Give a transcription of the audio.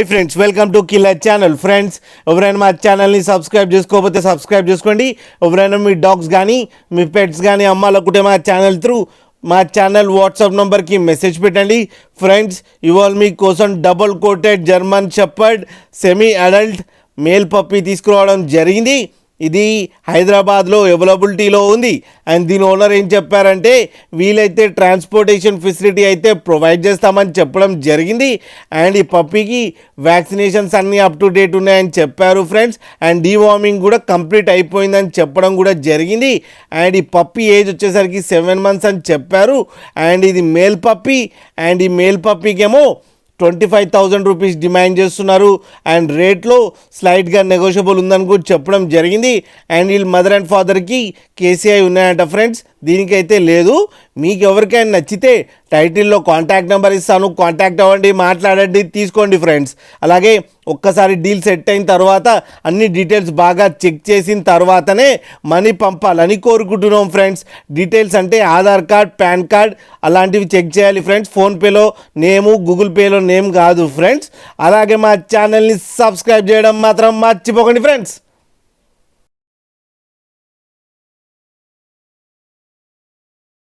Friends welcome to killer channel. Friends ఎవరైనా మా ఛానల్ని సబ్స్క్రైబ్ చేసుకోకపోతే సబ్స్క్రైబ్ చేసుకోండి. ఎవరైనా మీ డాగ్స్ కానీ మీ పెట్స్ కానీ అమ్మాలనుకుంటే మా ఛానల్ త్రూ మా ఛానల్ వాట్సాప్ నెంబర్కి మెసేజ్ పెట్టండి. ఫ్రెండ్స్ ఇవాళ మీకోసం double coated German shepherd semi adult male puppy తీసుకురావడం జరిగింది. ఇది హైదరాబాద్లో అవైలబిలిటీలో ఉంది. అండ్ దీని ఓనర్ ఏం చెప్పారంటే వీలైతే ట్రాన్స్పోర్టేషన్ ఫెసిలిటీ అయితే ప్రొవైడ్ చేస్తామని చెప్పడం జరిగింది. అండ్ ఈ పప్పీకి వ్యాక్సినేషన్స్ అన్నీ అప్ టు డేట్ ఉన్నాయని చెప్పారు ఫ్రెండ్స్. అండ్ డీవార్మింగ్ కూడా కంప్లీట్ అయిపోయిందని చెప్పడం కూడా జరిగింది. అండ్ ఈ పప్పీ ఏజ్ వచ్చేసరికి 7 months అని చెప్పారు. అండ్ ఇది మేల్ పప్పీ. అండ్ ఈ మేల్ పప్పీకేమో 25,000 రూపీస్ డిమాండ్ చేస్తున్నారు. అండ్ రేట్లో స్లైట్గా నెగోషియబుల్ ఉందని కూడా చెప్పడం జరిగింది. అండ్ వీళ్ళు మదర్ అండ్ ఫాదర్కి కేసీఐ ఉన్నాయంట ఫ్రెండ్స్. దీనికైతే లేదు. మీకు ఎవరికైనా నచ్చితే టైటిల్లో కాంటాక్ట్ నెంబర్ ఇస్తాను, కాంటాక్ట్ అవ్వండి, మాట్లాడండి, తీసుకోండి ఫ్రెండ్స్. అలాగే ఒక్కసారి డీల్ సెట్ అయిన తర్వాత అన్ని డీటెయిల్స్ బాగా చెక్ చేసిన తర్వాతనే మనీ పంపాలని కోరుకుంటున్నాం ఫ్రెండ్స్. డీటెయిల్స్ అంటే ఆధార్ కార్డ్, పాన్ కార్డ్ అలాంటివి చెక్ చేయాలి ఫ్రెండ్స్. ఫోన్పేలో నేము, గూగుల్ పేలో నేమ్ కాదు ఫ్రెండ్స్. అలాగే మా ఛానల్ని సబ్స్క్రైబ్ చేయడం మాత్రం మర్చిపోకండి ఫ్రెండ్స్.